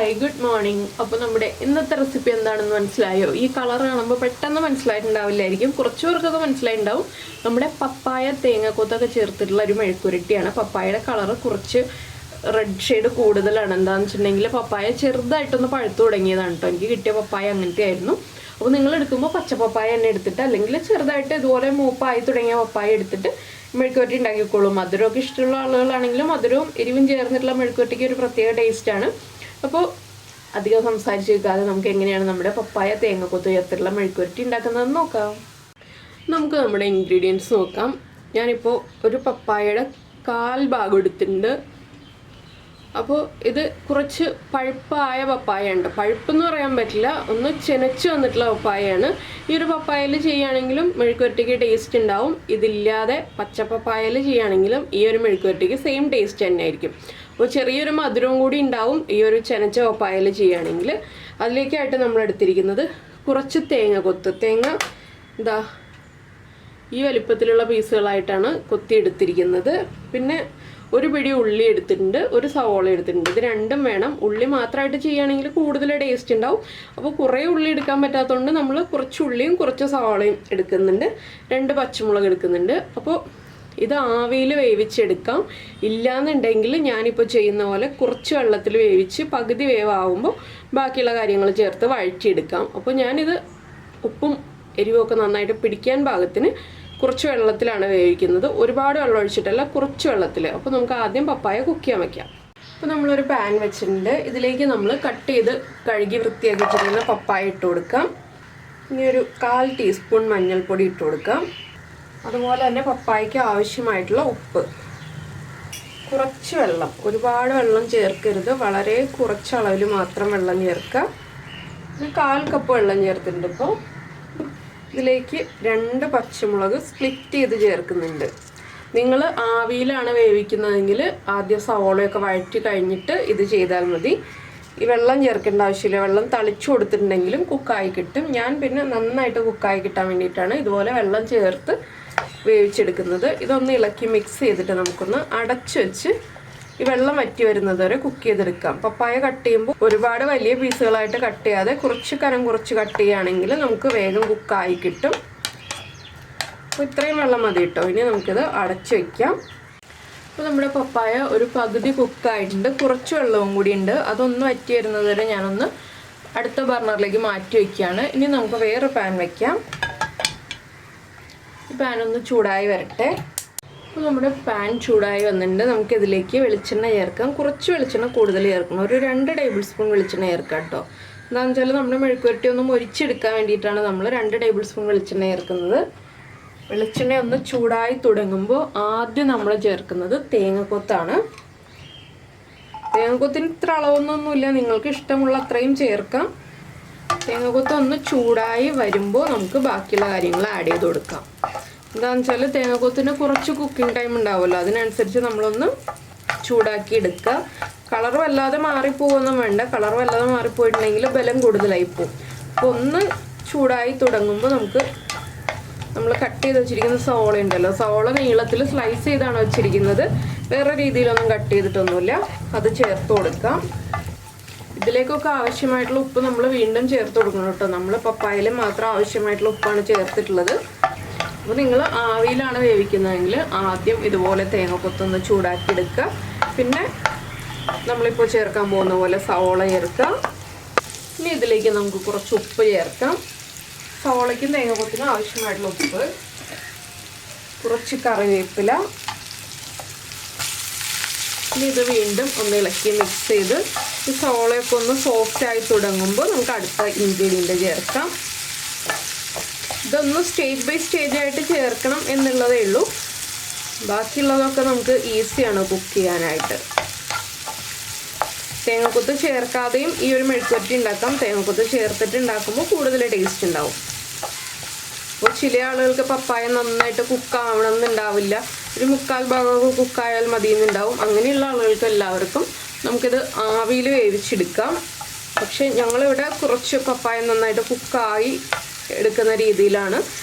Hi good morning. അപ്പോൾ നമ്മുടെ ഇന്നത്തെ റെസിപ്പി എന്താണെന്ന് മനസ്സിലായോ? ഈ കളർ കാണുമ്പോൾ പെട്ടെന്ന് മനസ്സിലായിട്ടുണ്ടാവില്ലായിരിക്കും, കുറച്ച് പേർക്കൊക്കെ മനസ്സിലായിട്ടുണ്ടാവും. നമ്മുടെ പപ്പായ തേങ്ങക്കൊത്തൊക്കെ ചേർത്തിട്ടുള്ള ഒരു മെഴുക്കുരട്ടിയാണ്. പപ്പായയുടെ കളർ കുറച്ച് റെഡ് ഷെയ്ഡ് കൂടുതലാണ്. എന്താണെന്ന് വെച്ചിട്ടുണ്ടെങ്കിൽ പപ്പായ ചെറുതായിട്ടൊന്ന് പഴുത്തു തുടങ്ങിയതാണ് കേട്ടോ. എനിക്ക് കിട്ടിയ പപ്പായ അങ്ങനത്തെ ആയിരുന്നു. അപ്പോൾ നിങ്ങൾ എടുക്കുമ്പോൾ പച്ച പപ്പായ തന്നെ എടുത്തിട്ട്, അല്ലെങ്കിൽ ചെറുതായിട്ട് ഇതുപോലെ മൂപ്പായി തുടങ്ങിയ പപ്പായ എടുത്തിട്ട് മെഴുക്കുവരട്ടി ഉണ്ടാക്കിക്കോളും. മധുരമൊക്കെ ഇഷ്ടമുള്ള ആളുകളാണെങ്കിലും മധുരവും എരിവും ചേർന്നിട്ടുള്ള മെഴുക്കുവരട്ടിക്ക് ഒരു പ്രത്യേക ടേസ്റ്റാണ്. അപ്പോൾ അധികം സംസാരിച്ച് വെക്കാതെ നമുക്ക് എങ്ങനെയാണ് നമ്മുടെ പപ്പായ തേങ്ങക്കൊത്ത് ചേർത്തിട്ടുള്ള മെഴുക്കുവരട്ടി ഉണ്ടാക്കുന്നതെന്ന് നോക്കാം. നമുക്ക് നമ്മുടെ ഇൻഗ്രീഡിയൻസ് നോക്കാം. ഞാനിപ്പോൾ ഒരു പപ്പായയുടെ 1/4 ഭാഗം എടുത്തിട്ടുണ്ട്. അപ്പോൾ ഇത് കുറച്ച് പഴുപ്പായ പപ്പായ ഉണ്ട്. പഴുപ്പെന്ന് പറയാൻ പറ്റില്ല, ഒന്ന് ചെനച്ച് വന്നിട്ടുള്ള പപ്പായയാണ്. ഈ ഒരു പപ്പായയിൽ ചെയ്യുകയാണെങ്കിലും മെഴുക്കുവരട്ടിക്ക് ടേസ്റ്റ് ഉണ്ടാവും. ഇതില്ലാതെ പച്ച പപ്പായയിൽ ചെയ്യുകയാണെങ്കിലും ഈ ഒരു മെഴുക്കുവരട്ടിക്ക് സെയിം ടേസ്റ്റ് തന്നെ ആയിരിക്കും. അപ്പോൾ ചെറിയൊരു മധുരവും കൂടി ഉണ്ടാവും ഈ ഒരു ചെനച്ച പപ്പായയിൽ ചെയ്യുകയാണെങ്കിൽ. അതിലേക്കായിട്ട് നമ്മൾ എടുത്തിരിക്കുന്നത് കുറച്ച് തേങ്ങ കൊത്ത്. തേങ്ങ എന്താ ഈ വലിപ്പത്തിലുള്ള പീസുകളായിട്ടാണ് കൊത്തി എടുത്തിരിക്കുന്നത്. പിന്നെ ഒരു പിടി ഉള്ളി എടുത്തിട്ടുണ്ട്, ഒരു സവോള എടുത്തിട്ടുണ്ട്. ഇത് രണ്ടും വേണം. ഉള്ളി മാത്രമായിട്ട് ചെയ്യുകയാണെങ്കിൽ കൂടുതൽ ടേസ്റ്റ് ഉണ്ടാവും. അപ്പോൾ കുറേ ഉള്ളി എടുക്കാൻ പറ്റാത്തതുകൊണ്ട് നമ്മൾ കുറച്ച് ഉള്ളിയും കുറച്ച് സവോളയും എടുക്കുന്നുണ്ട്. 2 പച്ചമുളക് എടുക്കുന്നുണ്ട്. അപ്പോൾ ഇത് ആവിയിൽ വേവിച്ചെടുക്കാം. ഇല്ലയെന്നുണ്ടെങ്കിൽ ഞാനിപ്പോൾ ചെയ്യുന്ന പോലെ കുറച്ച് വെള്ളത്തിൽ വേവിച്ച് പകുതി വേവാകുമ്പോൾ ബാക്കിയുള്ള കാര്യങ്ങൾ ചേർത്ത് വഴറ്റിയെടുക്കാം. അപ്പോൾ ഞാനിത് ഉപ്പും എരിവൊക്കെ നന്നായിട്ട് പിടിക്കാൻ പാകത്തിന് കുറച്ച് വെള്ളത്തിലാണ് വേവിക്കുന്നത്. ഒരുപാട് വെള്ളം ഒഴിച്ചിട്ടല്ല, കുറച്ച് വെള്ളത്തിൽ. അപ്പോൾ നമുക്ക് ആദ്യം പപ്പായ കുക്ക് ചെയ്യാൻ വയ്ക്കാം. അപ്പോൾ നമ്മളൊരു പാൻ വെച്ചിട്ടുണ്ട്. ഇതിലേക്ക് നമ്മൾ കട്ട് ചെയ്ത് കഴുകി വൃത്തിയാക്കി വെച്ചിരിക്കുന്ന പപ്പായ ഇട്ട് കൊടുക്കാം. ഇനി ഒരു 1/4 ടീസ്പൂൺ മഞ്ഞൾപ്പൊടി ഇട്ട് കൊടുക്കാം. അതുപോലെ തന്നെ പപ്പായയ്ക്ക് ആവശ്യമായിട്ടുള്ള ഉപ്പ്, കുറച്ച് വെള്ളം, ഒരുപാട് വെള്ളം ചേർക്കരുത്, വളരെ കുറച്ച് അളവിൽ മാത്രം വെള്ളം ചേർക്കുക. 1/4 കപ്പ് വെള്ളം ചേർത്തിട്ടുണ്ട്. ഇപ്പോൾ ഇതിലേക്ക് 2 പച്ചമുളക് സ്പ്ലിറ്റ് ചെയ്ത് ചേർക്കുന്നുണ്ട്. നിങ്ങൾ ആവിയിലാണ് വേവിക്കുന്നതെങ്കിൽ ആദ്യം സവോളയൊക്കെ വഴറ്റി കഴിഞ്ഞിട്ട് ഇത് ചെയ്താൽ മതി. ഈ വെള്ളം ചേർക്കേണ്ട ആവശ്യമില്ല. വെള്ളം തളിച്ചു കൊടുത്തിട്ടുണ്ടെങ്കിലും കുക്കായി കിട്ടും. ഞാൻ പിന്നെ നന്നായിട്ട് കുക്കായി കിട്ടാൻ വേണ്ടിയിട്ടാണ് ഇതുപോലെ വെള്ളം ചേർത്ത് വേവിച്ചെടുക്കുന്നത്. ഇതൊന്ന് ഇളക്കി മിക്സ് ചെയ്തിട്ട് നമുക്കൊന്ന് അടച്ചു വെച്ച് ഈ വെള്ളം വറ്റി വരുന്നത് വരെ കുക്ക് ചെയ്തെടുക്കാം. പപ്പായ കട്ട് ചെയ്യുമ്പോൾ ഒരുപാട് വലിയ പീസുകളായിട്ട് കട്ട് ചെയ്യാതെ കുറച്ച് കനം കുറച്ച് കട്ട് ചെയ്യുകയാണെങ്കിൽ നമുക്ക് വേഗം കുക്കായി കിട്ടും. അപ്പോൾ ഇത്രയും വെള്ളം മതി കേട്ടോ. ഇനി നമുക്കിത് അടച്ചു വയ്ക്കാം. അപ്പോൾ നമ്മുടെ പപ്പായ ഒരു പകുതി കുക്കായിട്ടുണ്ട്. കുറച്ച് വെള്ളവും കൂടി ഉണ്ട്. അതൊന്ന് വറ്റി വരുന്നത് വരെ ഞാനൊന്ന് അടുത്ത ബർണറിലേക്ക് മാറ്റി വയ്ക്കുകയാണ്. ഇനി നമുക്ക് വേറെ പാൻ വയ്ക്കാം. ഈ പാൻ ഒന്ന് ചൂടായി വരട്ടെ. അപ്പോൾ നമ്മുടെ പാൻ ചൂടായി വന്നിട്ടുണ്ട്. നമുക്കിതിലേക്ക് വെളിച്ചെണ്ണ ചേർക്കാം. കുറച്ച് വെളിച്ചെണ്ണ കൂടുതൽ ചേർക്കണം. ഒരു 2 ടേബിൾ സ്പൂൺ വെളിച്ചെണ്ണ ചേർക്കാം കേട്ടോ. എന്താണെന്ന് വെച്ചാൽ നമ്മുടെ മെഴുക്കുവരട്ടി ഒന്ന് മൊരിച്ചെടുക്കാൻ വേണ്ടിയിട്ടാണ് നമ്മൾ 2 ടേബിൾ സ്പൂൺ വെളിച്ചെണ്ണ ചേർക്കുന്നത്. വെളിച്ചെണ്ണ ഒന്ന് ചൂടായി തുടങ്ങുമ്പോൾ ആദ്യം നമ്മൾ ചേർക്കുന്നത് തേങ്ങക്കൊത്താണ്. തേങ്ങക്കൊത്തിന് ഇത്ര അളവൊന്നുമില്ല, നിങ്ങൾക്ക് ഇഷ്ടമുള്ള അത്രയും ചേർക്കാം. തേങ്ങക്കൊത്ത് ഒന്ന് ചൂടായി വരുമ്പോൾ നമുക്ക് ബാക്കിയുള്ള കാര്യങ്ങൾ ആഡ് ചെയ്ത് കൊടുക്കാം. എന്താണെന്ന് വെച്ചാൽ തേങ്ങക്കൊത്തിന് കുറച്ച് കുക്കിംഗ് ടൈം ഉണ്ടാവുമല്ലോ, അതിനനുസരിച്ച് നമ്മളൊന്ന് ചൂടാക്കി എടുക്കുക. കളർ വല്ലാതെ മാറിപ്പോവൊന്നും വേണ്ട. കളർ വല്ലാതെ മാറിപ്പോയിട്ടുണ്ടെങ്കിൽ ബലം കൂടുതലായി പോകും. അപ്പോൾ ഒന്ന് ചൂടായി തുടങ്ങുമ്പോൾ നമുക്ക് നമ്മൾ കട്ട് ചെയ്ത് വെച്ചിരിക്കുന്ന സവോള ഉണ്ടല്ലോ, സവോള നീളത്തിൽ സ്ലൈസ് ചെയ്താണ് വെച്ചിരിക്കുന്നത്. വേറെ രീതിയിലൊന്നും കട്ട് ചെയ്തിട്ടൊന്നുമില്ല. അത് ചേർത്ത് കൊടുക്കാം. ഇതിലേക്കൊക്കെ ആവശ്യമായിട്ടുള്ള ഉപ്പ് നമ്മൾ വീണ്ടും ചേർത്ത് കൊടുക്കണം കേട്ടോ. നമ്മൾ പപ്പായയിൽ മാത്രം ആവശ്യമായിട്ടുള്ള ഉപ്പാണ് ചേർത്തിട്ടുള്ളത്. അപ്പോൾ നിങ്ങൾ ആവിയിലാണ് വേവിക്കുന്നതെങ്കിൽ ആദ്യം ഇതുപോലെ തേങ്ങക്കൊത്തൊന്ന് ചൂടാക്കി എടുക്കുക. പിന്നെ നമ്മളിപ്പോൾ ചേർക്കാൻ പോകുന്ന പോലെ സവോള ചേർക്കുക. ഇനി ഇതിലേക്ക് നമുക്ക് കുറച്ച് ഉപ്പ് ചേർക്കാം. സവോളയ്ക്കും തേങ്ങക്കൊത്തിനും ആവശ്യമായിട്ടുള്ള ഉപ്പ്, കുറച്ച് കറിവേപ്പില. ഇനി ഇത് വീണ്ടും ഒന്ന് ഇളക്കി മിക്സ് ചെയ്ത് ഈ സവോളയൊക്കെ ഒന്ന് സോഫ്റ്റായി തുടങ്ങുമ്പോൾ നമുക്ക് അടുത്ത ഇൻഗ്രീഡിയൻ്റ് ചേർക്കാം. ഇതൊന്ന് സ്റ്റേജ് ബൈ സ്റ്റേജ് ആയിട്ട് ചേർക്കണം എന്നുള്ളതേ ഉള്ളൂ. ബാക്കിയുള്ളതൊക്കെ നമുക്ക് ഈസിയാണ് കുക്ക് ചെയ്യാനായിട്ട്. തേങ്ങക്കൊത്ത് ചേർക്കാതെയും ഈ ഒരു മെഴുക്കുവരട്ടി ഉണ്ടാക്കാം. തേങ്ങക്കൊത്ത് ചേർത്തിട്ട് ഉണ്ടാക്കുമ്പോൾ കൂടുതൽ ടേസ്റ്റ് ഉണ്ടാവും. അപ്പോൾ ചില ആളുകൾക്ക് പപ്പായ നന്നായിട്ട് കുക്കാവണം എന്നുണ്ടാവില്ല. ഒരു 3/4 ഭാഗമൊക്കെ കുക്കായാൽ മതി എന്നുണ്ടാവും. അങ്ങനെയുള്ള ആളുകൾക്ക് എല്ലാവർക്കും നമുക്കിത് ആവിയിൽ വേവിച്ചെടുക്കാം. പക്ഷെ ഞങ്ങളിവിടെ കുറച്ച് പപ്പായ നന്നായിട്ട് കുക്കായി എടുക്കുന്ന രീതിയിലാണ്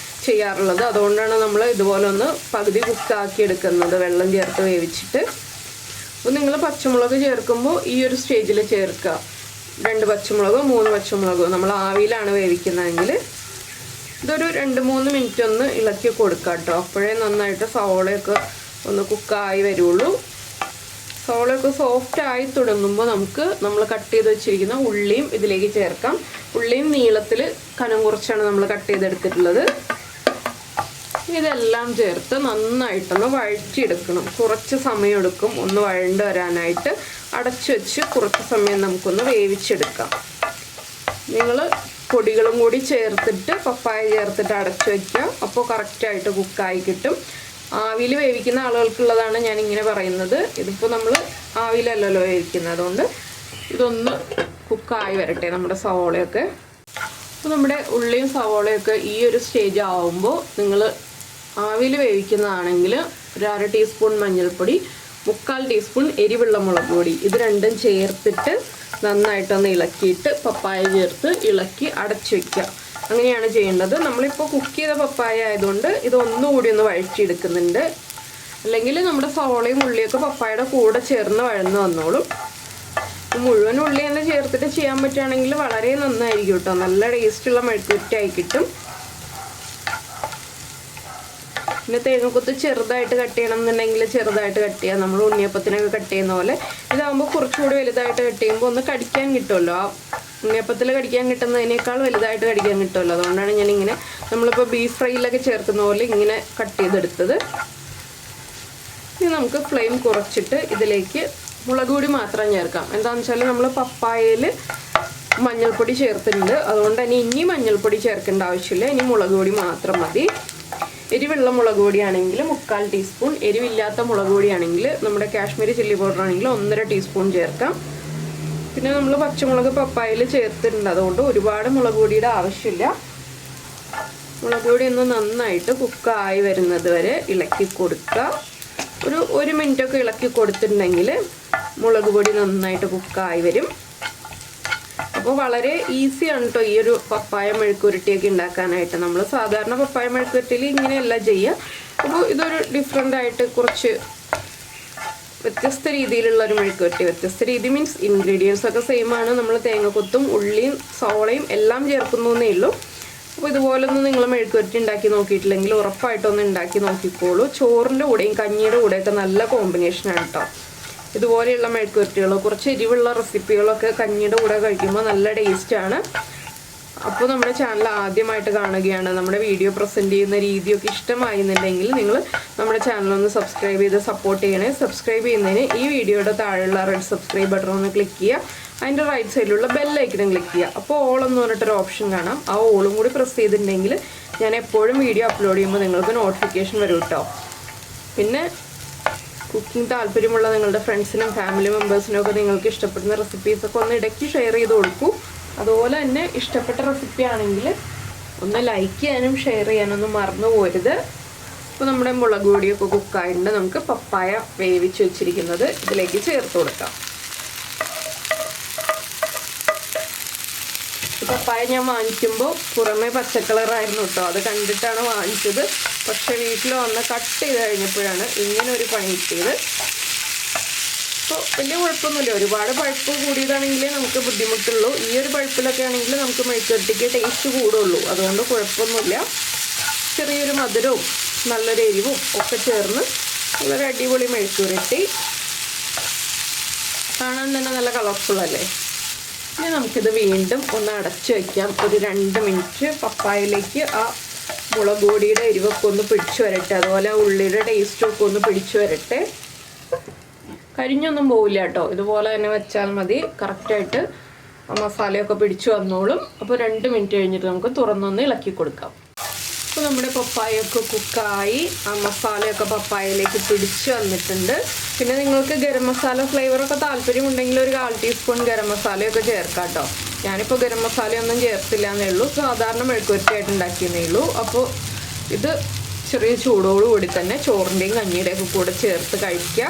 ചെയ്യാറുള്ളത്. അതുകൊണ്ടാണ് നമ്മൾ ഇതുപോലെ ഒന്ന് പകുതി കുക്കാക്കി എടുക്കുന്നത്, വെള്ളം ചേർത്ത് വേവിച്ചിട്ട്. അപ്പോൾ നിങ്ങൾ പച്ചമുളക് ചേർക്കുമ്പോൾ ഈ ഒരു സ്റ്റേജിൽ ചേർക്കുക. 2 പച്ചമുളകോ 3 പച്ചമുളകോ നമ്മൾ ആവിയിലാണ് വേവിക്കുന്നതെങ്കിൽ ഇതൊരു 2-3 മിനിറ്റ് ഒന്ന് ഇളക്കി കൊടുക്കാം കേട്ടോ. അപ്പോഴേ നന്നായിട്ട് സവോളയൊക്കെ ഒന്ന് കുക്കായി വരുള്ളൂ. സവോളയൊക്കെ സോഫ്റ്റ് ആയി തുടങ്ങുമ്പോൾ നമുക്ക് നമ്മൾ കട്ട് ചെയ്ത് വെച്ചിരിക്കുന്ന ഉള്ളിയും ഇതിലേക്ക് ചേർക്കാം. ഉള്ളിയും നീളത്തിൽ കനം കുറച്ചാണ് നമ്മൾ കട്ട് ചെയ്തെടുത്തിട്ടുള്ളത്. ഇതെല്ലാം ചേർത്ത് നന്നായിട്ടൊന്ന് വഴറ്റിയെടുക്കണം. കുറച്ച് സമയം എടുക്കും ഒന്ന് വഴണ്ട് വരാനായിട്ട്. അടച്ചു വെച്ച് കുറച്ച് സമയം നമുക്കൊന്ന് വേവിച്ചെടുക്കാം. നിങ്ങൾ പൊടികളും കൂടി ചേർത്തിട്ട് പപ്പായ ചേർത്തിട്ട് അടച്ചു വയ്ക്കുക. അപ്പോൾ കറക്റ്റായിട്ട് കുക്കായി കിട്ടും. ആവിയിൽ വേവിക്കുന്ന ആളുകൾക്കുള്ളതാണ് ഞാനിങ്ങനെ പറയുന്നത്. ഇതിപ്പോൾ നമ്മൾ ആവിയിലല്ലല്ലോ വേവിക്കുന്നത്, അതുകൊണ്ട് ഇതൊന്ന് കുക്കായി വരട്ടെ നമ്മുടെ സവോളയൊക്കെ. അപ്പോൾ നമ്മുടെ ഉള്ളിയും സവോളയൊക്കെ ഈ ഒരു സ്റ്റേജ് ആവുമ്പോൾ നിങ്ങൾ ആവിയിൽ വേവിക്കുന്നതാണെങ്കിൽ ഒരു 1/2 ടീസ്പൂൺ മഞ്ഞൾപ്പൊടി, 3/4 ടീസ്പൂൺ എരിവുള്ള മുളക് പൊടി, ഇത് രണ്ടും ചേർത്തിട്ട് നന്നായിട്ടൊന്ന് ഇളക്കിയിട്ട് പപ്പായ ചേർത്ത് ഇളക്കി അടച്ചു വയ്ക്കുക. അങ്ങനെയാണ് ചെയ്യേണ്ടത്. നമ്മളിപ്പോൾ കുക്ക് ചെയ്ത പപ്പായ ആയതുകൊണ്ട് ഇതൊന്നുകൂടി ഒന്ന് വഴറ്റിയെടുക്കുന്നുണ്ട്. അല്ലെങ്കിൽ നമ്മുടെ സവോളയും ഉള്ളിയൊക്കെ പപ്പായയുടെ കൂടെ ചേർന്ന് വഴന്ന് വന്നോളും. മുഴുവൻ ഉള്ളി തന്നെ ചേർത്തിട്ട് ചെയ്യാൻ പറ്റുകയാണെങ്കിൽ വളരെ നന്നായിരിക്കും കേട്ടോ. നല്ല ടേസ്റ്റുള്ള മെഴുക്കുവരട്ടി കിട്ടും. പിന്നെ തേങ്ങക്കൊത്ത് ചെറുതായിട്ട് കട്ട് ചെയ്യണം എന്നുണ്ടെങ്കിൽ ചെറുതായിട്ട് കട്ട് ചെയ്യാം. നമ്മൾ ഉണ്ണിയപ്പത്തിനൊക്കെ കട്ട് ചെയ്യുന്ന പോലെ. ഇതാകുമ്പോൾ കുറച്ചുകൂടി വലുതായിട്ട് കട്ട് ചെയ്യുമ്പോൾ ഒന്ന് കടിക്കാൻ കിട്ടുമല്ലോ. ആ ഉണ്ണിയപ്പത്തിൽ കടിക്കാൻ കിട്ടുന്നതിനേക്കാൾ വലുതായിട്ട് കടിക്കാൻ കിട്ടുമല്ലോ. അതുകൊണ്ടാണ് ഞാനിങ്ങനെ നമ്മളിപ്പോൾ ബീഫ് ഫ്രൈയിലൊക്കെ ചേർക്കുന്ന പോലെ ഇങ്ങനെ കട്ട് ചെയ്തെടുത്തത്. ഇനി നമുക്ക് ഫ്ലെയിം കുറച്ചിട്ട് ഇതിലേക്ക് മുളക് പൊടി മാത്രം ചേർക്കാം. എന്താണെന്ന് വെച്ചാൽ നമ്മൾ പപ്പായയിൽ മഞ്ഞൾപ്പൊടി ചേർത്തിട്ടുണ്ട്. അതുകൊണ്ട് തന്നെ ഇനി മഞ്ഞൾപ്പൊടി ചേർക്കേണ്ട ആവശ്യമില്ല. ഇനി മുളക് പൊടി മാത്രം മതി. എരിവുള്ള മുളക് പൊടിയാണെങ്കിൽ 3/4 ടീസ്പൂൺ, എരിവില്ലാത്ത മുളക് പൊടിയാണെങ്കിൽ നമ്മുടെ കാശ്മീരി ചില്ലി പൗഡർ ആണെങ്കിൽ 1.5 ടീസ്പൂൺ ചേർക്കാം. പിന്നെ നമ്മൾ പച്ചമുളക് പപ്പായയിൽ ചേർത്തിട്ടുണ്ട്, അതുകൊണ്ട് ഒരുപാട് മുളക് പൊടിയുടെ ആവശ്യമില്ല. മുളക് പൊടി ഒന്ന് നന്നായിട്ട് കുക്കായി വരുന്നത് വരെ ഇളക്കി കൊടുക്കുക. ഒരു 1 മിനിറ്റൊക്കെ ഇളക്കി കൊടുത്തിട്ടുണ്ടെങ്കിൽ മുളക് പൊടി നന്നായിട്ട് കുക്കായി വരും. അപ്പോൾ വളരെ ഈസിയാണ് കേട്ടോ ഈ ഒരു പപ്പായ മെഴുക്കുരുട്ടിയൊക്കെ ഉണ്ടാക്കാനായിട്ട്. നമ്മൾ സാധാരണ പപ്പായ മെഴുക്കുരുട്ടിയിൽ ഇങ്ങനെയല്ല ചെയ്യുക. അപ്പോൾ ഇതൊരു ഡിഫറെൻ്റ് ആയിട്ട് കുറച്ച് വ്യത്യസ്ത രീതിയിലുള്ള ഒരു മെഴുക്കുരുട്ടി. വ്യത്യസ്ത രീതി മീൻസ് ഇൻഗ്രീഡിയൻസ് ഒക്കെ സെയിം ആണ്. നമ്മൾ തേങ്ങക്കൊത്തും ഉള്ളിയും സവോളയും എല്ലാം ചേർക്കുന്നേ ഉള്ളൂ. അപ്പോൾ ഇതുപോലൊന്നും നിങ്ങൾ മെഴുക്കുരുട്ടി ഉണ്ടാക്കി നോക്കിയിട്ടില്ലെങ്കിൽ ഉറപ്പായിട്ടൊന്ന് ഉണ്ടാക്കി നോക്കിക്കോളൂ. ചോറിൻ്റെ കൂടെയും കഞ്ഞിയുടെ കൂടെയൊക്കെ നല്ല കോമ്പിനേഷനാണ് കേട്ടോ ഇതുപോലെയുള്ള മെഴുക്കുവരട്ടികൾ. കുറച്ച് എരിവുള്ള റെസിപ്പികളൊക്കെ കഞ്ഞിയുടെ കൂടെ കഴിക്കുമ്പോൾ നല്ല ടേസ്റ്റാണ്. അപ്പോൾ നമ്മുടെ ചാനൽ ആദ്യമായിട്ട് കാണുകയാണ്, നമ്മുടെ വീഡിയോ പ്രസൻറ്റ് ചെയ്യുന്ന രീതിയൊക്കെ ഇഷ്ടമായിരുന്നുണ്ടെങ്കിൽ നിങ്ങൾ നമ്മുടെ ചാനലൊന്ന് സബ്സ്ക്രൈബ് ചെയ്ത് സപ്പോർട്ട് ചെയ്യണേ. സബ്സ്ക്രൈബ് ചെയ്യുന്നതിന് ഈ വീഡിയോയുടെ താഴെയുള്ള റെഡ് സബ്സ്ക്രൈബ് ബട്ടൺ ഒന്ന് ക്ലിക്ക് ചെയ്യുക. അതിൻ്റെ റൈറ്റ് സൈഡിലുള്ള ബെല്ലൈക്കണും ക്ലിക്ക് ചെയ്യുക. അപ്പോൾ ഓൾ എന്ന് പറഞ്ഞിട്ടൊരു ഓപ്ഷൻ കാണാം. ആ ഓളും കൂടി പ്രസ് ചെയ്തിട്ടുണ്ടെങ്കിൽ ഞാൻ എപ്പോഴും വീഡിയോ അപ്ലോഡ് ചെയ്യുമ്പോൾ നിങ്ങൾക്ക് നോട്ടിഫിക്കേഷൻ വരും കേട്ടോ. പിന്നെ കുക്കിംഗ് താല്പര്യമുള്ള നിങ്ങളുടെ ഫ്രണ്ട്സിനും ഫാമിലി മെമ്പേഴ്സിനും ഒക്കെ നിങ്ങൾക്ക് ഇഷ്ടപ്പെടുന്ന റെസിപ്പീസൊക്കെ ഒന്ന് ഇടയ്ക്ക് ഷെയർ ചെയ്ത് കൊടുക്കൂ. അതുപോലെ തന്നെ ഇഷ്ടപ്പെട്ട റെസിപ്പി ആണെങ്കിൽ ഒന്ന് ലൈക്ക് ചെയ്യാനും ഷെയർ ചെയ്യാനൊന്നും മറന്നു പോരുത്. അപ്പോൾ നമ്മുടെ മുളക് പൊടിയൊക്കെ കുക്കായിട്ടുണ്ട്. നമുക്ക് പപ്പായ വേവിച്ച് വെച്ചിരിക്കുന്നത് ഇതിലേക്ക് ചേർത്ത് കൊടുക്കാം. പപ്പായ ഞാൻ വാങ്ങിക്കുമ്പോൾ പുറമേ പച്ചക്കളറായിരുന്നു കേട്ടോ. അത് കണ്ടിട്ടാണ് വാങ്ങിച്ചത്. പക്ഷെ വീട്ടിൽ വന്ന് കട്ട് ചെയ്ത് കഴിഞ്ഞപ്പോഴാണ് ഇങ്ങനെ ഒരു പണി കിട്ടിയത്. അപ്പോൾ വലിയ കുഴപ്പമൊന്നുമില്ല. ഒരുപാട് പഴുപ്പ് കൂടിയതാണെങ്കിലേ നമുക്ക് ബുദ്ധിമുട്ടുള്ളൂ. ഈ ഒരു പഴുപ്പിലൊക്കെ ആണെങ്കിൽ നമുക്ക് മെഴുക്കുവരട്ടിക്ക് ടേസ്റ്റ് കൂടുള്ളൂ. അതുകൊണ്ട് കുഴപ്പമൊന്നുമില്ല. ചെറിയൊരു മധുരവും നല്ലൊരു എരിവും ഒക്കെ ചേർന്ന് നല്ലൊരു അടിപൊളി മെഴുക്കുവരട്ടി. കാണാൻ തന്നെ നല്ല കളർഫുള്ളല്ലേ. ഇനി നമുക്കിത് വീണ്ടും ഒന്ന് അടച്ചു വയ്ക്കാം. ഒരു 2 മിനിറ്റ് പപ്പായയിലേക്ക് ആ മുളക് പൊടിയുടെ എരിവൊക്കെ ഒന്ന് പിടിച്ചു വരട്ടെ. അതുപോലെ ഉള്ളിയുടെ ടേസ്റ്റൊക്കെ ഒന്ന് പിടിച്ചു വരട്ടെ. കരിഞ്ഞൊന്നും പോവില്ല കേട്ടോ. ഇതുപോലെ തന്നെ വെച്ചാൽ മതി. കറക്റ്റായിട്ട് മസാലയൊക്കെ പിടിച്ചു വന്നോളും. അപ്പോൾ 2 മിനിറ്റ് കഴിഞ്ഞിട്ട് നമുക്ക് തുറന്നൊന്ന് ഇളക്കി കൊടുക്കാം. അപ്പോൾ നമ്മുടെ പപ്പായൊക്കെ കുക്കായി ആ മസാലയൊക്കെ പപ്പായയിലേക്ക് പിടിച്ചു വന്നിട്ടുണ്ട്. പിന്നെ നിങ്ങൾക്ക് ഗരം മസാല ഫ്ലേവറൊക്കെ താല്പര്യമുണ്ടെങ്കിൽ ഒരു 1/4 ടീസ്പൂൺ ഗരം മസാലയൊക്കെ ചേർക്കാം കേട്ടോ. ഞാനിപ്പോൾ ഗരം മസാലയൊന്നും ചേർത്തില്ല എന്നേ ഉള്ളൂ. സാധാരണ മെഴുക്കുവരട്ടിയായിട്ട് ഉണ്ടാക്കിയെന്നേ ഉള്ളൂ. അപ്പോൾ ഇത് ചെറിയ ചൂടോടുകൂടി തന്നെ ചോറിൻ്റെയും കഞ്ഞിയുടെയൊക്കെ കൂടെ ചേർത്ത് കഴിക്കുക.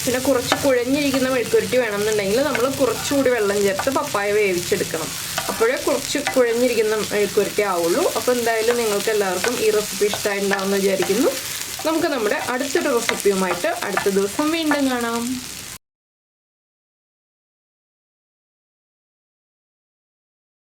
പിന്നെ കുറച്ച് കുഴഞ്ഞിരിക്കുന്ന മെഴുക്കുവരട്ടി വേണമെന്നുണ്ടെങ്കിൽ നമ്മൾ കുറച്ചുകൂടി വെള്ളം ചേർത്ത് പപ്പായ വേവിച്ചെടുക്കണം. അപ്പോഴേ കുറച്ച് കുഴഞ്ഞിരിക്കുന്ന മെഴുക്കുവരട്ടി ആവുള്ളൂ. അപ്പോൾ എന്തായാലും നിങ്ങൾക്ക് എല്ലാവർക്കും ഈ റെസിപ്പി ഇഷ്ടമായിട്ടുണ്ടാവുമെന്ന് വിചാരിക്കുന്നു. നമുക്ക് നമ്മുടെ അടുത്തൊരു റെസിപ്പിയുമായിട്ട് അടുത്ത ദിവസം വീണ്ടും കാണാം.